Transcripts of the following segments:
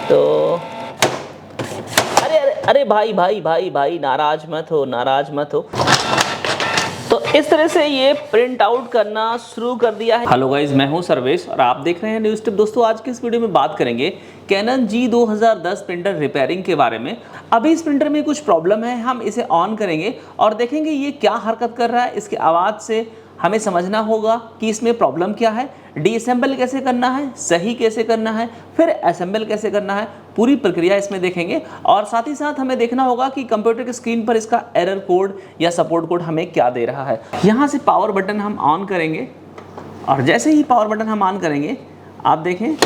तो अरे अरे अरे भाई भाई भाई भाई नाराज मत हो, नाराज मत हो। तो इस तरह से ये प्रिंट आउट करना शुरू कर दिया है। हेलो गाइज, मैं हूं सर्वेश और आप देख रहे हैं न्यूज़ टिप। दोस्तों, आज की इस वीडियो में बात करेंगे कैनन G2010 प्रिंटर रिपेयरिंग के बारे में। अभी इस प्रिंटर में कुछ प्रॉब्लम है, हम इसे ऑन करेंगे और देखेंगे ये क्या हरकत कर रहा है। इसके आवाज़ से हमें समझना होगा कि इसमें प्रॉब्लम क्या है, डीअसेंबल कैसे करना है, सही कैसे करना है, फिर असेंबल कैसे करना है, पूरी प्रक्रिया इसमें देखेंगे। और साथ ही साथ हमें देखना होगा कि कंप्यूटर की स्क्रीन पर इसका एरर कोड या सपोर्ट कोड हमें क्या दे रहा है। यहाँ से पावर बटन हम ऑन करेंगे और जैसे ही पावर बटन हम ऑन करेंगे, आप देखें,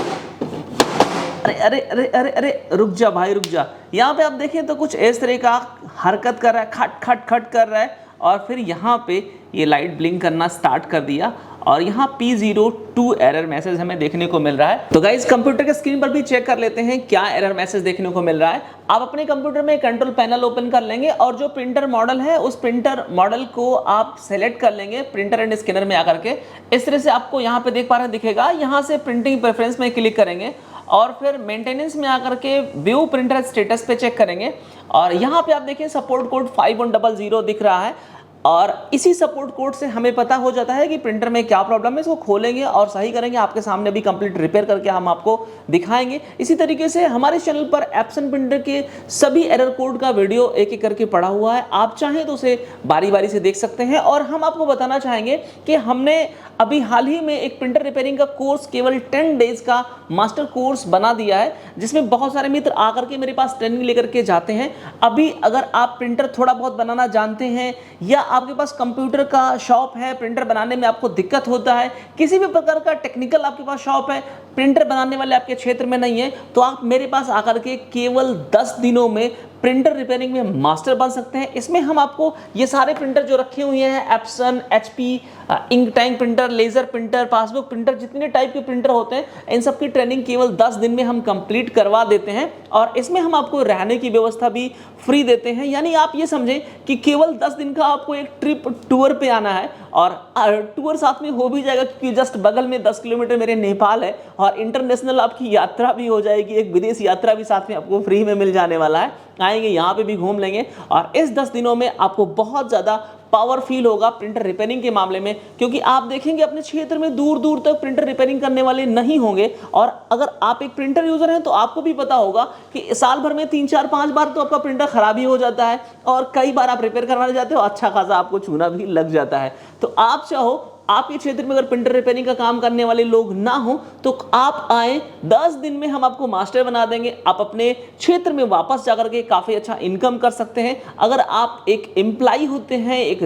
अरे अरे अरे अरे अरे रुक जा भाई, रुक जा। यहाँ पे आप देखें तो कुछ इस तरह का हरकत कर रहा है, खट खट खट कर रहा है और फिर यहाँ पे ये लाइट ब्लिंक करना स्टार्ट कर दिया और यहाँ P02 एरर मैसेज हमें देखने को मिल रहा है। तो गाइज, कंप्यूटर के स्क्रीन पर भी चेक कर लेते हैं क्या एरर मैसेज देखने को मिल रहा है। आप अपने कंप्यूटर में कंट्रोल पैनल ओपन कर लेंगे और जो प्रिंटर मॉडल है उस प्रिंटर मॉडल को आप सेलेक्ट कर लेंगे प्रिंटर एंड स्कैनर में आकर के। इस तरह से आपको यहाँ पे देख पा रहे हैं, दिखेगा। यहाँ से प्रिंटिंग प्रेफरेंस में क्लिक करेंगे और फिर मेंटेनेंस में आकर के व्यू प्रिंटर स्टेटस पे चेक करेंगे और यहाँ पे आप देखिए सपोर्ट कोड 5100 दिख रहा है और इसी सपोर्ट कोड से हमें पता हो जाता है कि प्रिंटर में क्या प्रॉब्लम है। इसको खोलेंगे और सही करेंगे, आपके सामने भी कंप्लीट रिपेयर करके हम आपको दिखाएंगे। इसी तरीके से हमारे चैनल पर एप्सन प्रिंटर के सभी एरर कोड का वीडियो एक एक करके पड़ा हुआ है, आप चाहें तो उसे बारी बारी से देख सकते हैं। और हम आपको बताना चाहेंगे कि हमने अभी हाल ही में एक प्रिंटर रिपेयरिंग का कोर्स केवल 10 डेज का मास्टर कोर्स बना दिया है, जिसमें बहुत सारे मित्र आकर के मेरे पास ट्रेनिंग लेकर के जाते हैं। अभी अगर आप प्रिंटर थोड़ा बहुत बनाना जानते हैं या आपके पास कंप्यूटर का शॉप है, प्रिंटर बनाने में आपको दिक्कत होता है, किसी भी प्रकार का टेक्निकल आपके पास शॉप है, प्रिंटर बनाने वाले आपके क्षेत्र में नहीं है, तो आप मेरे पास आकर के केवल 10 दिनों में प्रिंटर रिपेयरिंग में मास्टर बन सकते हैं। इसमें हम आपको ये सारे प्रिंटर जो रखे हुए हैं, Epson, HP, ink tank printer, laser printer, passbook printer, जितने टाइप के प्रिंटर होते हैं, इन सब की ट्रेनिंग केवल 10 दिन में हम कंप्लीट करवा देते हैं। और इसमें हम आपको रहने की व्यवस्था भी फ्री देते हैं। यानी आप ये समझें कि केवल 10 दिन का आपको एक ट्रिप टूर पे आना है और टूर साथ में हो भी जाएगा, क्योंकि जस्ट बगल में 10 किलोमीटर मेरे नेपाल है और इंटरनेशनल आपकी यात्रा भी हो जाएगी, एक विदेश यात्रा भी साथ में आपको फ्री में मिल जाने वाला है। आएंगे, यहाँ पे भी घूम लेंगे और इस 10 दिनों में आपको बहुत ज़्यादा पावर फील होगा प्रिंटर रिपेयरिंग के मामले में, क्योंकि आप देखेंगे अपने क्षेत्र में दूर दूर तक प्रिंटर रिपेयरिंग करने वाले नहीं होंगे। और अगर आप एक प्रिंटर यूजर हैं तो आपको भी पता होगा कि साल भर में 3 4 5 बार तो आपका प्रिंटर खराब ही हो जाता है और कई बार आप रिपेयर करवाने जाते हो, अच्छा खासा आपको चूना भी लग जाता है। तो आप चाहो, आपके क्षेत्र में अगर प्रिंटर रिपेयरिंग का काम करने वाले लोग ना हो तो आप आए, 10 दिन में हम आपको मास्टर बना देंगे। आप अपने क्षेत्र में वापस जाकर के काफ़ी अच्छा इनकम कर सकते हैं। अगर आप एक एम्प्लॉय होते हैं, एक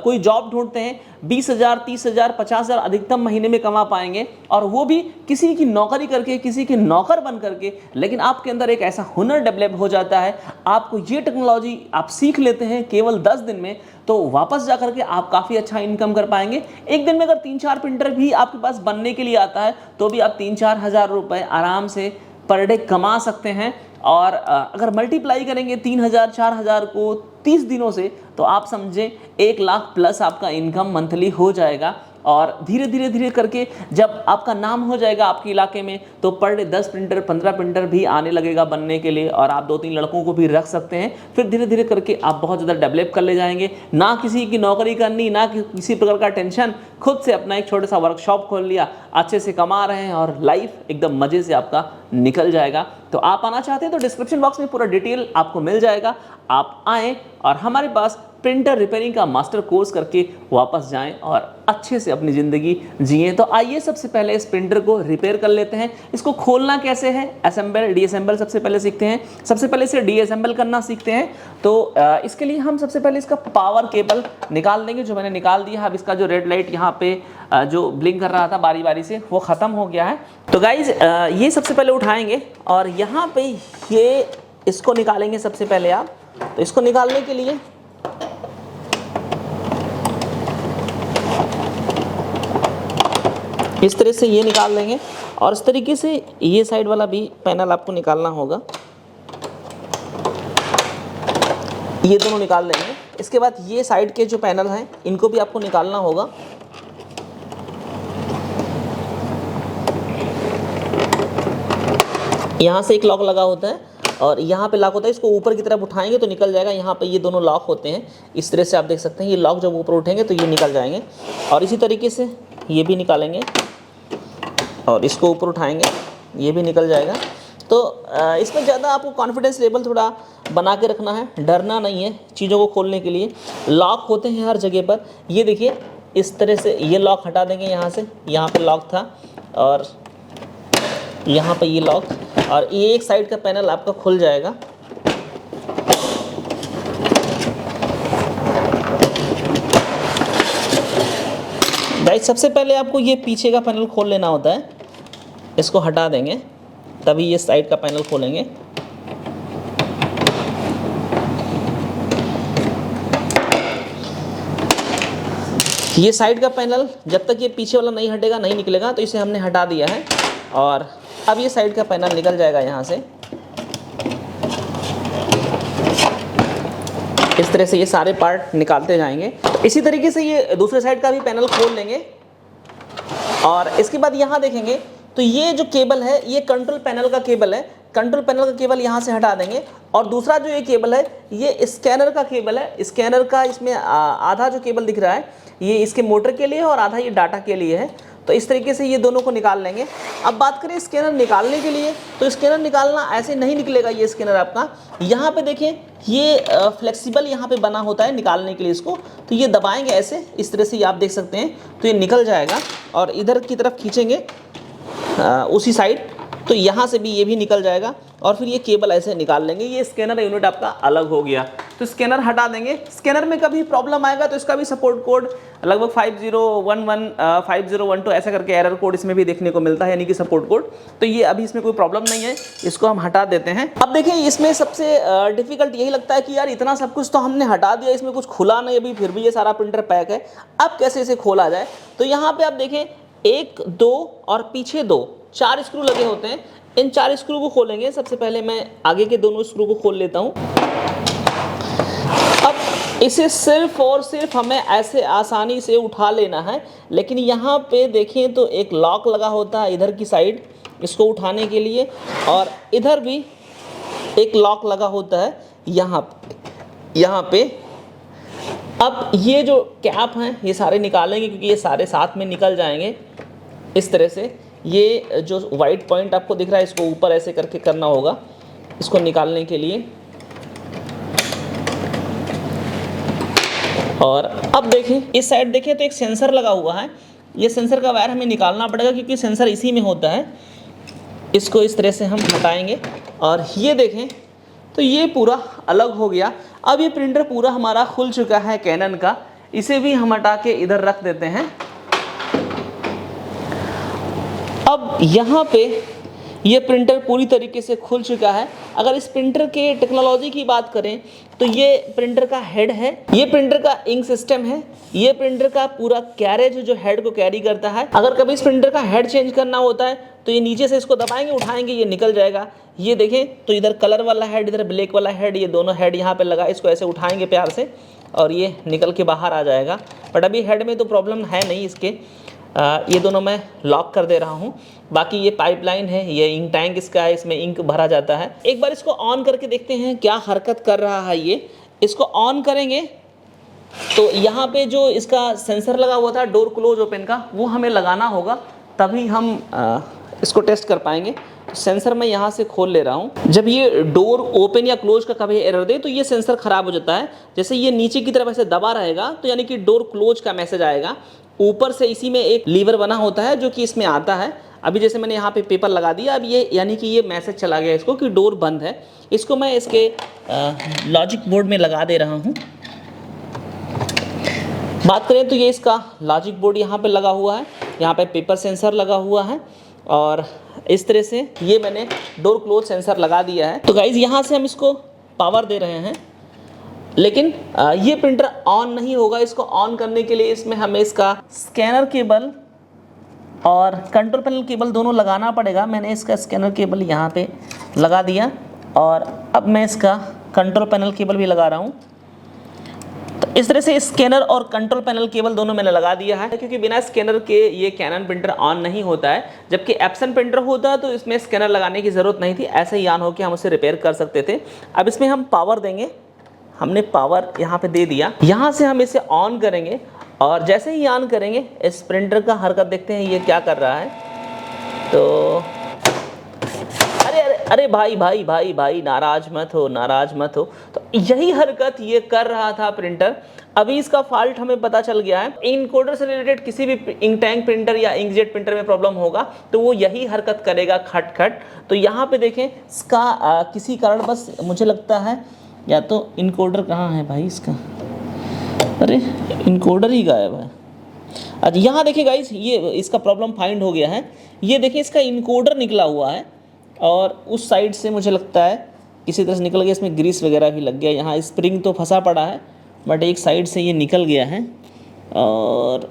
कोई जॉब ढूंढते हैं, 20,000, 30,000, 50,000 अधिकतम महीने में कमा पाएंगे और वो भी किसी की नौकरी करके, किसी के नौकर बन करके। लेकिन आपके अंदर एक ऐसा हुनर डेवलप हो जाता है, आपको ये टेक्नोलॉजी आप सीख लेते हैं केवल 10 दिन में, तो वापस जाकर के आप काफ़ी अच्छा इनकम कर पाएंगे। एक दिन में अगर 3-4 प्रिंटर भी आपके पास बनने के लिए आता है तो भी आप 3-4 हज़ार रुपये आराम से पर डे कमा सकते हैं। और अगर मल्टीप्लाई करेंगे 3,000 4,000 को 30 दिनों से, तो आप समझें 1 लाख प्लस आपका इनकम मंथली हो जाएगा। और धीरे धीरे धीरे करके जब आपका नाम हो जाएगा आपके इलाके में, तो पर डे 10 प्रिंटर 15 प्रिंटर भी आने लगेगा बनने के लिए और आप 2-3 लड़कों को भी रख सकते हैं। फिर धीरे धीरे करके आप बहुत ज़्यादा डेवलप कर ले जाएंगे। ना किसी की नौकरी करनी, ना किसी प्रकार का टेंशन, खुद से अपना एक छोटा सा वर्कशॉप खोल लिया, अच्छे से कमा रहे हैं और लाइफ एकदम मज़े से आपका निकल जाएगा। तो आप आना चाहते हैं तो डिस्क्रिप्शन बॉक्स में पूरा डिटेल आपको मिल जाएगा। आप आएँ और हमारे पास प्रिंटर रिपेयरिंग का मास्टर कोर्स करके वापस जाएं और अच्छे से अपनी ज़िंदगी जिएं। तो आइए सबसे पहले इस प्रिंटर को रिपेयर कर लेते हैं। इसको खोलना कैसे है, असेंबल डीअसेंबल सबसे पहले सीखते हैं। सबसे पहले इसे डीअसेंबल करना सीखते हैं। तो इसके लिए हम सबसे पहले इसका पावर केबल निकाल देंगे, जो मैंने निकाल दिया। अब इसका जो रेड लाइट यहाँ पे जो ब्लिंक कर रहा था बारी बारी से, वो ख़त्म हो गया है। तो गाइज, ये सबसे पहले उठाएंगे और यहाँ पे ये इसको निकालेंगे सबसे पहले आप। तो इसको निकालने के लिए इस तरह से ये निकाल देंगे और इस तरीके से ये साइड वाला भी पैनल आपको निकालना होगा। ये दोनों निकाल लेंगे। इसके बाद ये साइड के जो पैनल हैं इनको भी आपको निकालना होगा। यहाँ से एक लॉक लगा होता है और यहाँ पे लॉक होता है। इसको ऊपर की तरफ उठाएंगे तो निकल जाएगा। यहाँ पे ये दोनों लॉक होते हैं, इस तरह से आप देख सकते हैं। ये लॉक जब ऊपर उठेंगे तो ये निकल जाएंगे और इसी तरीके से ये भी निकालेंगे और इसको ऊपर उठाएंगे, ये भी निकल जाएगा। तो इसमें ज़्यादा आपको कॉन्फिडेंस लेवल थोड़ा बना के रखना है, डरना नहीं है चीज़ों को खोलने के लिए। लॉक होते हैं हर जगह पर। ये देखिए इस तरह से ये लॉक हटा देंगे यहाँ से, यहाँ पे लॉक था और यहाँ पे ये लॉक, और ये एक साइड का पैनल आपका खुल जाएगा। गाइस सबसे पहले आपको ये पीछे का पैनल खोल लेना होता है, इसको हटा देंगे तभी ये साइड का पैनल खोलेंगे। ये साइड का पैनल जब तक ये पीछे वाला नहीं हटेगा नहीं निकलेगा, तो इसे हमने हटा दिया है और अब ये साइड का पैनल निकल जाएगा यहाँ से। इस तरह से ये सारे पार्ट निकालते जाएंगे। इसी तरीके से ये दूसरे साइड का भी पैनल खोल लेंगे और इसके बाद यहाँ देखेंगे तो ये जो केबल है ये कंट्रोल पैनल का केबल है। कंट्रोल पैनल का केबल यहाँ से हटा देंगे और दूसरा जो ये केबल है ये स्कैनर का केबल है। स्कैनर का इसमें आधा जो केबल दिख रहा है ये इसके मोटर के लिए और आधा ये डाटा के लिए है। तो इस तरीके से ये दोनों को निकाल लेंगे। अब बात करें स्कैनर निकालने के लिए, तो स्कैनर निकालना ऐसे नहीं निकलेगा। ये स्कैनर आपका यहाँ पे देखें ये फ्लेक्सिबल यहाँ पे बना होता है निकालने के लिए। इसको तो ये दबाएंगे ऐसे, इस तरह से ये आप देख सकते हैं, तो ये निकल जाएगा और इधर की तरफ खींचेंगे उसी साइड, तो यहाँ से भी ये भी निकल जाएगा और फिर ये केबल ऐसे निकाल लेंगे। ये स्कैनर यूनिट आपका अलग हो गया। तो स्कैनर हटा देंगे। स्कैनर में कभी प्रॉब्लम आएगा तो इसका भी सपोर्ट कोड लगभग 5011 5012 ऐसा करके एरर कोड इसमें भी देखने को मिलता है, यानी कि सपोर्ट कोड। तो ये अभी इसमें कोई प्रॉब्लम नहीं है, इसको हम हटा देते हैं। अब देखें इसमें सबसे डिफिकल्ट यही लगता है कि यार इतना सब कुछ तो हमने हटा दिया, इसमें कुछ खुला नहीं अभी, फिर भी ये सारा प्रिंटर पैक है, अब कैसे इसे खोला जाए। तो यहाँ पर आप देखें 1 2 और पीछे 2 4 स्क्रू लगे होते हैं। इन 4 स्क्रू को खोलेंगे। सबसे पहले मैं आगे के दोनों स्क्रू को खोल लेता हूँ। अब इसे सिर्फ और सिर्फ हमें ऐसे आसानी से उठा लेना है, लेकिन यहाँ पे देखें तो एक लॉक लगा होता है इधर की साइड इसको उठाने के लिए, और इधर भी एक लॉक लगा होता है यहाँ पे। अब ये जो कैप हैं ये सारे निकालेंगे क्योंकि ये सारे साथ में निकल जाएंगे। इस तरह से ये जो वाइट पॉइंट आपको दिख रहा है इसको ऊपर ऐसे करके करना होगा इसको निकालने के लिए। और अब देखें इस साइड देखें तो एक सेंसर लगा हुआ है। ये सेंसर का वायर हमें निकालना पड़ेगा क्योंकि सेंसर इसी में होता है। इसको इस तरह से हम हटाएंगे और ये देखें तो ये पूरा अलग हो गया। अब ये प्रिंटर पूरा हमारा खुल चुका है कैनन का। इसे भी हम हटा के इधर रख देते हैं। अब यहाँ पे ये प्रिंटर पूरी तरीके से खुल चुका है। अगर इस प्रिंटर के टेक्नोलॉजी की बात करें तो ये प्रिंटर का हेड है, ये प्रिंटर का इंक सिस्टम है, ये प्रिंटर का पूरा कैरेज जो हेड को कैरी करता है। अगर कभी इस प्रिंटर का हेड चेंज करना होता है तो ये नीचे से इसको दबाएंगे उठाएंगे ये निकल जाएगा। ये देखें तो इधर कलर वाला हेड इधर ब्लैक वाला हेड, ये दोनों हेड यहाँ पे लगा, इसको ऐसे उठाएंगे प्यार से और ये निकल के बाहर आ जाएगा। बट अभी हेड में तो प्रॉब्लम है नहीं इसके। ये दोनों मैं लॉक कर दे रहा हूँ। बाकी ये पाइपलाइन है, ये इंक टैंक इसका है, इसमें इंक भरा जाता है। एक बार इसको ऑन करके देखते हैं क्या हरकत कर रहा है ये। इसको ऑन करेंगे तो यहाँ पे जो इसका सेंसर लगा हुआ था डोर क्लोज ओपन का वो हमें लगाना होगा, तभी हम इसको टेस्ट कर पाएंगे। तो सेंसर मैं यहाँ से खोल ले रहा हूँ। जब ये डोर ओपन या क्लोज का कभी एरर दे तो ये सेंसर ख़राब हो जाता है। जैसे ये नीचे की तरफ ऐसे दबा रहेगा तो यानी कि डोर क्लोज का मैसेज आएगा। ऊपर से इसी में एक लीवर बना होता है जो कि इसमें आता है। अभी जैसे मैंने यहाँ पे पेपर लगा दिया, अब ये यानी कि ये मैसेज चला गया इसको कि डोर बंद है। इसको मैं इसके लॉजिक बोर्ड में लगा दे रहा हूँ। बात करें तो ये इसका लॉजिक बोर्ड यहाँ पे लगा हुआ है, यहाँ पे पेपर सेंसर लगा हुआ है और इस तरह से ये मैंने डोर क्लोज सेंसर लगा दिया है। तो गाइज़ यहाँ से हम इसको पावर दे रहे हैं, लेकिन ये प्रिंटर ऑन नहीं होगा। इसको ऑन करने के लिए इसमें हमें इसका स्कैनर केबल और कंट्रोल पैनल केबल दोनों लगाना पड़ेगा। मैंने इसका स्कैनर केबल यहाँ पे लगा दिया और अब मैं इसका कंट्रोल पैनल केबल भी लगा रहा हूँ। तो इस तरह से स्कैनर और कंट्रोल पैनल केबल दोनों मैंने लगा दिया है, क्योंकि बिना स्कैनर के ये कैनन प्रिंटर ऑन नहीं होता है, जबकि एप्सन प्रिंटर होता है तो इसमें स्कैनर लगाने की ज़रूरत नहीं थी, ऐसे ही ऑन होकर हम उसे रिपेयर कर सकते थे। अब इसमें हम पावर देंगे, हमने पावर यहाँ पे दे दिया, यहाँ से हम इसे ऑन करेंगे और जैसे ही ऑन करेंगे इस प्रिंटर का हरकत देखते हैं ये क्या कर रहा है। तो अरे भाई भाई भाई भाई नाराज मत हो। तो यही हरकत ये कर रहा था प्रिंटर। अभी इसका फॉल्ट हमें पता चल गया है। इनकोडर से रिलेटेड किसी भी इंक टैंक प्रिंटर या इंकजेट प्रिंटर में प्रॉब्लम होगा तो वो यही हरकत करेगा, खट खट। तो यहाँ पे देखें इसका किसी कारण बस मुझे लगता है या तो इनकोडर कहाँ है भाई इसका, अरे इनकोडर ही गायब है। अच्छा यहाँ देखिए गाइस, ये इसका प्रॉब्लम फाइंड हो गया है। ये देखिए इसका इनकोडर निकला हुआ है और उस साइड से मुझे लगता है किसी तरह से निकल गया, इसमें ग्रीस वगैरह भी लग गया। यहाँ स्प्रिंग तो फंसा पड़ा है बट एक साइड से ये निकल गया है। और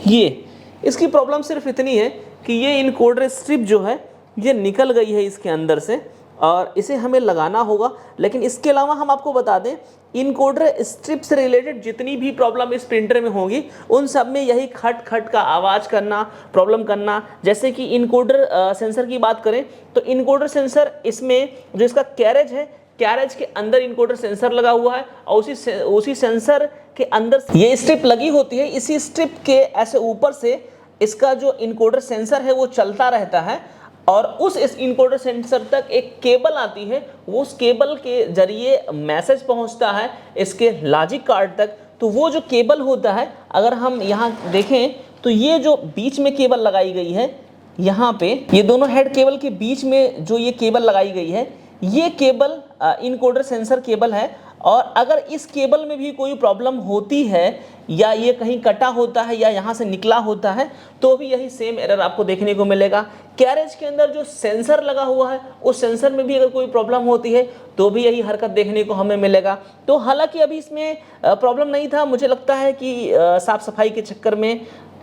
ये इसकी प्रॉब्लम सिर्फ इतनी है कि ये इनकोडर स्ट्रिप जो है ये निकल गई है इसके अंदर से और इसे हमें लगाना होगा। लेकिन इसके अलावा हम आपको बता दें इनकोडर स्ट्रिप से रिलेटेड जितनी भी प्रॉब्लम इस प्रिंटर में होगी उन सब में यही खट खट का आवाज़ करना, प्रॉब्लम करना। जैसे कि इनकोडर सेंसर की बात करें तो इनकोडर सेंसर इसमें जो इसका कैरेज है, कैरेज के अंदर इनकोडर सेंसर लगा हुआ है और उसी सेंसर के अंदर ये स्ट्रिप लगी होती है। इसी स्ट्रिप के ऐसे ऊपर से इसका जो इनकोडर सेंसर है वो चलता रहता है और उस इस इनकोडर सेंसर तक एक केबल आती है, वो उस केबल के जरिए मैसेज पहुंचता है इसके लॉजिक कार्ड तक। तो वो जो केबल होता है, अगर हम यहाँ देखें तो ये जो बीच में केबल लगाई गई है, यहाँ पे ये दोनों हेड केबल के बीच में जो ये केबल लगाई गई है, ये केबल इनकोडर सेंसर केबल है। और अगर इस केबल में भी कोई प्रॉब्लम होती है या ये कहीं कटा होता है या यहाँ से निकला होता है तो भी यही सेम एरर आपको देखने को मिलेगा। कैरेज के अंदर जो सेंसर लगा हुआ है उस सेंसर में भी अगर कोई प्रॉब्लम होती है तो भी यही हरकत देखने को हमें मिलेगा। तो हालांकि अभी इसमें प्रॉब्लम नहीं था, मुझे लगता है कि साफ़ सफाई के चक्कर में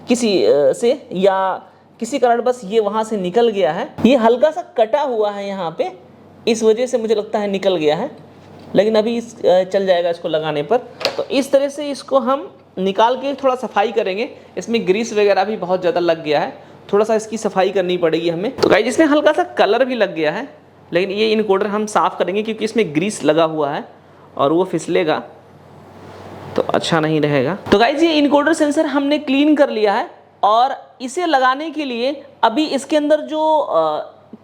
किसी से या किसी कारण बस ये वहाँ से निकल गया है। ये हल्का सा कटा हुआ है यहाँ पे, इस वजह से मुझे लगता है निकल गया है, लेकिन अभी चल जाएगा इसको लगाने पर। तो इस तरह से इसको हम निकाल के थोड़ा सफाई करेंगे। इसमें ग्रीस वगैरह भी बहुत ज़्यादा लग गया है, थोड़ा सा इसकी सफाई करनी पड़ेगी हमें। तो गाइस इसमें हल्का सा कलर भी लग गया है, लेकिन ये इनकोडर हम साफ़ करेंगे क्योंकि इसमें ग्रीस लगा हुआ है और वो फिसलेगा तो अच्छा नहीं रहेगा। तो गाइस ये इनकोडर सेंसर हमने क्लीन कर लिया है और इसे लगाने के लिए अभी इसके अंदर जो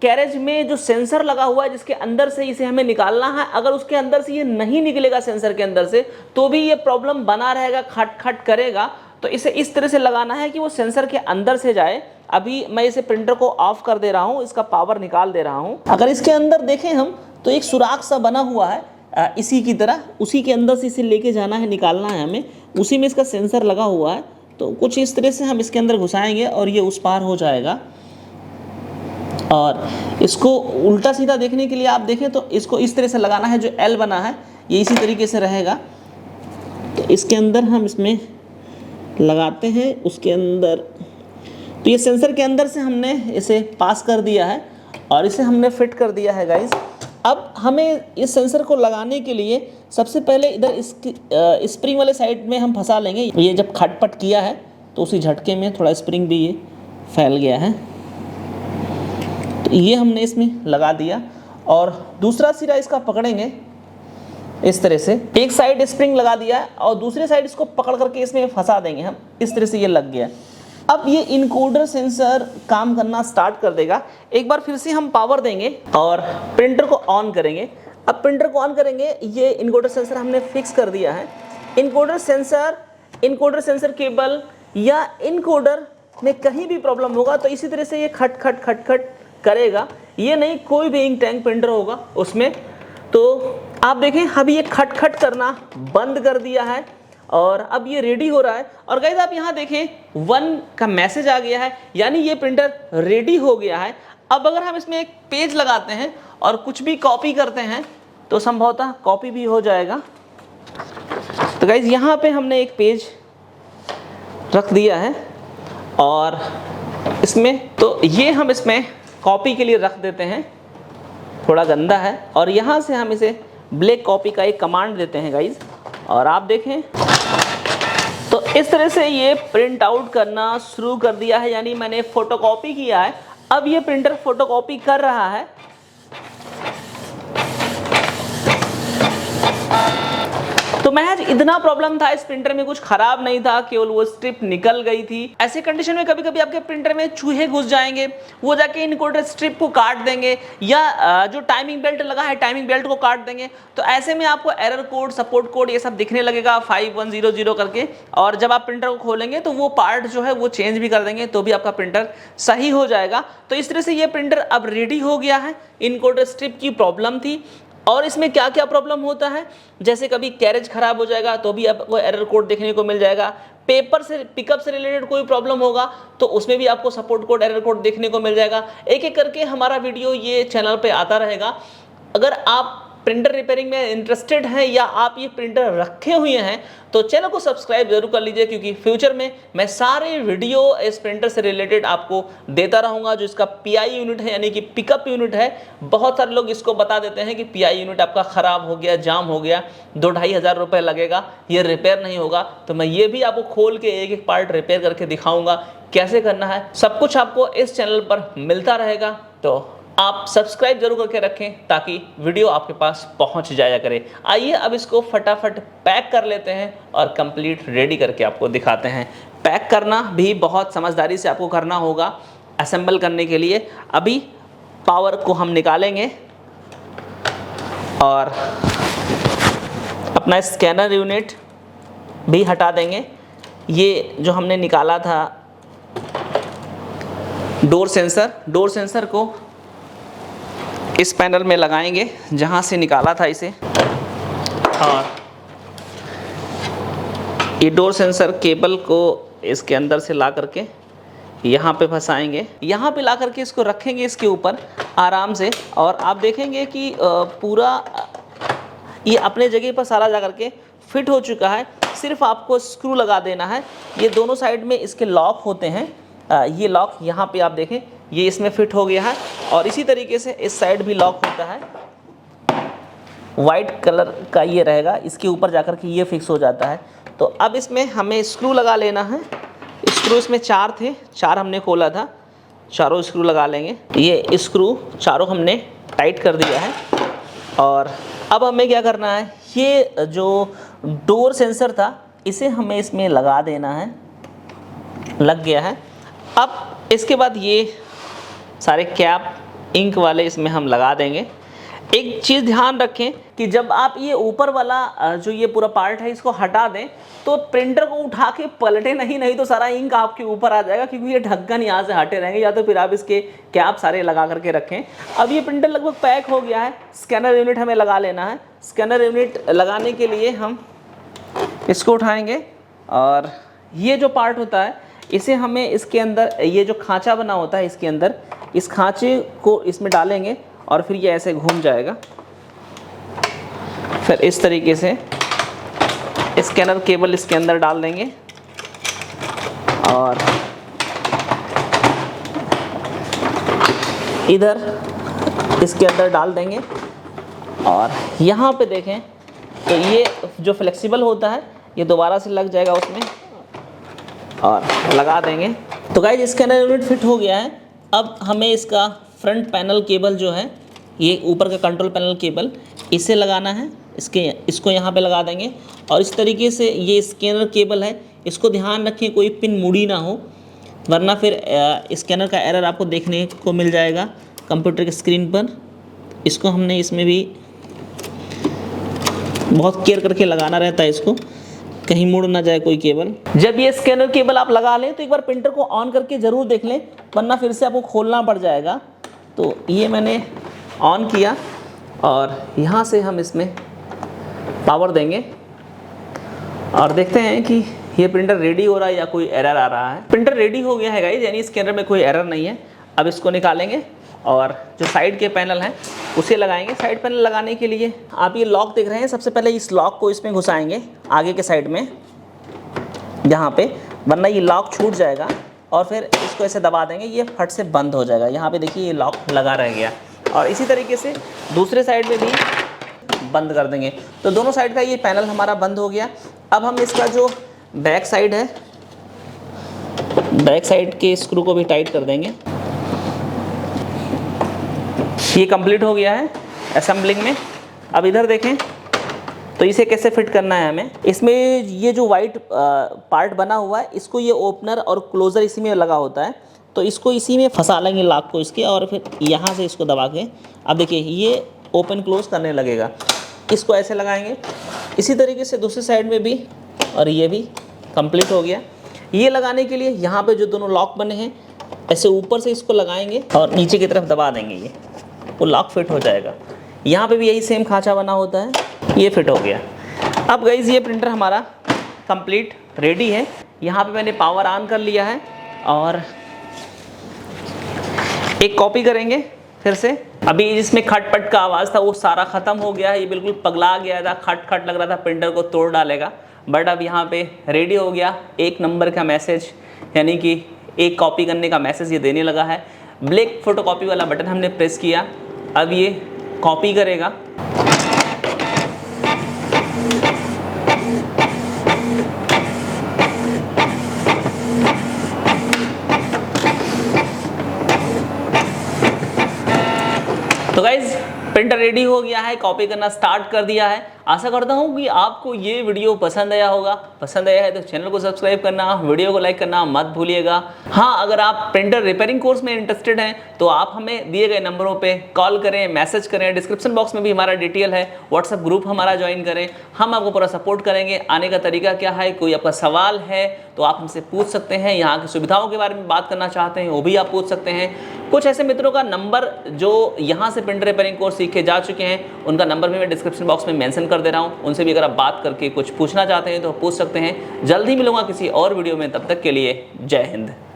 कैरेज में जो सेंसर लगा हुआ है जिसके अंदर से इसे हमें निकालना है, अगर उसके अंदर से ये नहीं निकलेगा सेंसर के अंदर से तो भी ये प्रॉब्लम बना रहेगा, खट खट करेगा। तो इसे इस तरह से लगाना है कि वो सेंसर के अंदर से जाए। अभी मैं इसे प्रिंटर को ऑफ कर दे रहा हूँ, इसका पावर निकाल दे रहा हूँ। अगर इसके अंदर देखें हम तो एक सुराख सा बना हुआ है इसी की तरह, उसी के अंदर से इसे लेके जाना है, निकालना है हमें। उसी में इसका सेंसर लगा हुआ है, तो कुछ इस तरह से हम इसके अंदर घुसाएंगे और ये उस पार हो जाएगा। और इसको उल्टा सीधा देखने के लिए आप देखें तो इसको इस तरह से लगाना है, जो एल बना है ये इसी तरीके से रहेगा। तो इसके अंदर हम इसमें लगाते हैं, उसके अंदर तो ये सेंसर के अंदर से हमने इसे पास कर दिया है और इसे हमने फिट कर दिया है गाइस। अब हमें इस सेंसर को लगाने के लिए सबसे पहले इधर इसकी स्प्रिंग वाले साइड में हम फंसा लेंगे। ये जब खटपट किया है तो उसी झटके में थोड़ा स्प्रिंग भी ये फैल गया है, तो ये हमने इसमें लगा दिया। और दूसरा सिरा इसका पकड़ेंगे इस तरह से, एक साइड स्प्रिंग लगा दिया है और दूसरी साइड इसको पकड़ करके इसमें फंसा देंगे हम, इस तरह से ये लग गया। अब ये इनकोडर सेंसर काम करना स्टार्ट कर देगा। एक बार फिर से हम पावर देंगे और प्रिंटर को ऑन करेंगे। अब प्रिंटर को ऑन करेंगे, ये इनकोडर सेंसर हमने फिक्स कर दिया है। इनकोडर सेंसर केबल या इनकोडर में कहीं भी प्रॉब्लम होगा तो इसी तरह से ये खट खट खट खट करेगा। ये नहीं कोई भी इंक टैंक प्रिंटर होगा उसमें। तो आप देखें अभी ये खट खट करना बंद कर दिया है और अब ये रेडी हो रहा है। और गाइस आप यहाँ देखें 1 का मैसेज आ गया है, यानी ये प्रिंटर रेडी हो गया है। अब अगर हम इसमें एक पेज लगाते हैं और कुछ भी कॉपी करते हैं तो संभवतः कॉपी भी हो जाएगा। तो गाइस यहाँ पे हमने एक पेज रख दिया है और इसमें तो ये हम इसमें कॉपी के लिए रख देते हैं, थोड़ा गंदा है। और यहाँ से हम इसे ब्लैक कॉपी का एक कमांड देते हैं गाइज। और आप देखें तो इस तरह से ये प्रिंट आउट करना शुरू कर दिया है, यानी मैंने फोटोकॉपी किया है। अब ये प्रिंटर फोटोकॉपी कर रहा है। तो महज इतना प्रॉब्लम था इस प्रिंटर में, कुछ खराब नहीं था, केवल वो स्ट्रिप निकल गई थी। ऐसे कंडीशन में कभी कभी आपके प्रिंटर में चूहे घुस जाएंगे, वो जाके इनकोडर स्ट्रिप को काट देंगे, या जो टाइमिंग बेल्ट लगा है टाइमिंग बेल्ट को काट देंगे। तो ऐसे में आपको एरर कोड, सपोर्ट कोड ये सब दिखने लगेगा 5100 करके, और जब आप प्रिंटर को खोलेंगे तो वो पार्ट जो है वो चेंज भी कर देंगे, तो भी आपका प्रिंटर सही हो जाएगा। तो इस तरह से ये प्रिंटर अब रेडी हो गया है। इनकोडर स्ट्रिप की प्रॉब्लम थी, और इसमें क्या क्या प्रॉब्लम होता है, जैसे कभी कैरेज खराब हो जाएगा तो भी आपको एरर कोड देखने को मिल जाएगा। पेपर से पिकअप से रिलेटेड कोई प्रॉब्लम होगा तो उसमें भी आपको सपोर्ट कोड, एरर कोड देखने को मिल जाएगा। एक एक करके हमारा वीडियो ये चैनल पे आता रहेगा। अगर आप प्रिंटर रिपेयरिंग में इंटरेस्टेड हैं या आप ये प्रिंटर रखे हुए हैं तो चैनल को सब्सक्राइब जरूर कर लीजिए, क्योंकि फ्यूचर में मैं सारे वीडियो इस प्रिंटर से रिलेटेड आपको देता रहूँगा। जो इसका पीआई यूनिट है, यानी कि पिकअप यूनिट है, बहुत सारे लोग इसको बता देते हैं कि पीआई यूनिट आपका ख़राब हो गया, जाम हो गया, 2-2.5 हज़ार रुपये लगेगा, ये रिपेयर नहीं होगा। तो मैं ये भी आपको खोल के एक एक पार्ट रिपेयर करके दिखाऊँगा कैसे करना है। सब कुछ आपको इस चैनल पर मिलता रहेगा, तो आप सब्सक्राइब जरूर करके रखें ताकि वीडियो आपके पास पहुंच जाया करे। आइए अब इसको फटाफट पैक कर लेते हैं और कंप्लीट रेडी करके आपको दिखाते हैं। पैक करना भी बहुत समझदारी से आपको करना होगा असेंबल करने के लिए। अभी पावर को हम निकालेंगे और अपना स्कैनर यूनिट भी हटा देंगे। ये जो हमने निकाला था डोर सेंसर को इस पैनल में लगाएंगे जहाँ से निकाला था इसे, और ये डोर सेंसर केबल को इसके अंदर से ला करके यहाँ पे फंसाएंगे। यहाँ पे ला करके इसको रखेंगे इसके ऊपर आराम से, और आप देखेंगे कि पूरा ये अपने जगह पर सारा जा करके फिट हो चुका है। सिर्फ आपको स्क्रू लगा देना है। ये दोनों साइड में इसके लॉक होते हैं, ये लॉक यहाँ पे आप देखें ये इसमें फिट हो गया है, और इसी तरीके से इस साइड भी लॉक होता है। वाइट कलर का ये रहेगा, इसके ऊपर जाकर के ये फिक्स हो जाता है। तो अब इसमें हमें स्क्रू लगा लेना है। स्क्रू इसमें 4 थे, 4 हमने खोला था, चारों स्क्रू लगा लेंगे। ये स्क्रू चारों हमने टाइट कर दिया है। और अब हमें क्या करना है, ये जो डोर सेंसर था इसे हमें इसमें लगा देना है। लग गया है। अब इसके बाद ये सारे कैप इंक वाले इसमें हम लगा देंगे। एक चीज़ ध्यान रखें कि जब आप ये ऊपर वाला जो ये पूरा पार्ट है इसको हटा दें तो प्रिंटर को उठा के पलटे नहीं तो सारा इंक आपके ऊपर आ जाएगा, क्योंकि ये ढक्कन यहाँ से हटे रहेंगे। या तो फिर आप इसके कैप सारे लगा करके रखें। अब ये प्रिंटर लगभग पैक हो गया है। स्कैनर यूनिट हमें लगा लेना है। स्कैनर यूनिट लगाने के लिए हम इसको उठाएंगे, और ये जो पार्ट होता है इसे हमें इसके अंदर, ये जो खांचा बना होता है इसके अंदर, इस खांचे को इसमें डालेंगे और फिर ये ऐसे घूम जाएगा। फिर इस तरीके से स्कैनर केबल इसके अंदर डाल देंगे और इधर इसके अंदर डाल देंगे। और यहाँ पे देखें तो ये जो फ्लेक्सिबल होता है ये दोबारा से लग जाएगा उसमें, और लगा देंगे। तो गाइस स्कैनर यूनिट फिट हो गया है। अब हमें इसका फ्रंट पैनल केबल जो है, ये ऊपर का कंट्रोल पैनल केबल, इसे लगाना है। इसको यहाँ पे लगा देंगे। और इस तरीके से ये स्कैनर केबल है, इसको ध्यान रखें कोई पिन मुड़ी ना हो, वरना फिर स्कैनर का एरर आपको देखने को मिल जाएगा कंप्यूटर की स्क्रीन पर। इसको हमने इसमें भी बहुत केयर करके लगाना रहता है, इसको कहीं मुड़ ना जाए कोई केबल। जब ये स्कैनर केबल आप लगा लें तो एक बार प्रिंटर को ऑन करके ज़रूर देख लें, वरना फिर से आपको खोलना पड़ जाएगा। तो ये मैंने ऑन किया और यहाँ से हम इसमें पावर देंगे और देखते हैं कि ये प्रिंटर रेडी हो रहा है या कोई एरर आ रहा है। प्रिंटर रेडी हो गया है गाइस, यानी स्कैनर में कोई एरर नहीं है। अब इसको निकालेंगे और जो साइड के पैनल हैं उसे लगाएंगे। साइड पैनल लगाने के लिए आप ये लॉक देख रहे हैं, सबसे पहले इस लॉक को इसमें घुसाएंगे आगे के साइड में यहाँ पे, वरना ये लॉक छूट जाएगा। और फिर इसको ऐसे दबा देंगे, ये फट से बंद हो जाएगा। यहाँ पे देखिए ये लॉक लगा रह गया। और इसी तरीके से दूसरे साइड में भी बंद कर देंगे। तो दोनों साइड का ये पैनल हमारा बंद हो गया। अब हम इसका जो बैक साइड है, बैक साइड के स्क्रू को भी टाइट कर देंगे। ये कंप्लीट हो गया है असेंबलिंग में। अब इधर देखें तो इसे कैसे फिट करना है हमें। इसमें ये जो वाइट पार्ट बना हुआ है, इसको ये ओपनर और क्लोज़र इसी में लगा होता है, तो इसको इसी में फंसा लेंगे लॉक को इसके, और फिर यहाँ से इसको दबा के अब देखिए ये ओपन क्लोज करने लगेगा। इसको ऐसे लगाएंगे, इसी तरीके से दूसरी साइड में भी, और ये भी कंप्लीट हो गया। ये लगाने के लिए यहाँ पे जो दोनों लॉक बने हैं, ऐसे ऊपर से इसको लगाएंगे और नीचे की तरफ दबा देंगे, ये वो लॉक फिट हो जाएगा। यहाँ पे भी यही सेम खांचा बना होता है, ये फिट हो गया। अब गाइस ये प्रिंटर हमारा कंप्लीट रेडी है। यहाँ पे मैंने पावर ऑन कर लिया है और एक कॉपी करेंगे फिर से। अभी जिसमें खटपट का आवाज़ था वो सारा ख़त्म हो गया है, ये बिल्कुल पगला गया था, खट खट लग रहा था प्रिंटर को तोड़ डालेगा, बट अब यहाँ पे रेडी हो गया। 1 नंबर का मैसेज, यानी कि एक कॉपी करने का मैसेज ये देने लगा है। ब्लैक फोटोकॉपी वाला बटन हमने प्रेस किया, अब ये कॉपी करेगा। तो गाइज प्रिंटर रेडी हो गया है, कॉपी करना स्टार्ट कर दिया है। आशा करता हूँ कि आपको ये वीडियो पसंद आया होगा। पसंद आया है तो चैनल को सब्सक्राइब करना, वीडियो को लाइक करना मत भूलिएगा। हाँ, अगर आप प्रिंटर रिपेयरिंग कोर्स में इंटरेस्टेड हैं तो आप हमें दिए गए नंबरों पे कॉल करें, मैसेज करें। डिस्क्रिप्शन बॉक्स में भी हमारा डिटेल है, व्हाट्सएप ग्रुप हमारा ज्वाइन करें, हम आपको पूरा सपोर्ट करेंगे। आने का तरीका क्या है, कोई आपका सवाल है तो आप हमसे पूछ सकते हैं। यहाँ की सुविधाओं के बारे में बात करना चाहते हैं वो भी आप पूछ सकते हैं। कुछ ऐसे मित्रों का नंबर जो यहाँ से प्रिंटर रिपेयरिंग कोर्स सीख के जा चुके हैं, उनका नंबर भी मैं डिस्क्रिप्शन बॉक्स में मेंशन कर दे रहा हूँ। उनसे भी अगर आप बात करके कुछ पूछना चाहते हैं तो पूछ सकते हैं। जल्द ही मिलूंगा किसी और वीडियो में, तब तक के लिए जय हिंद।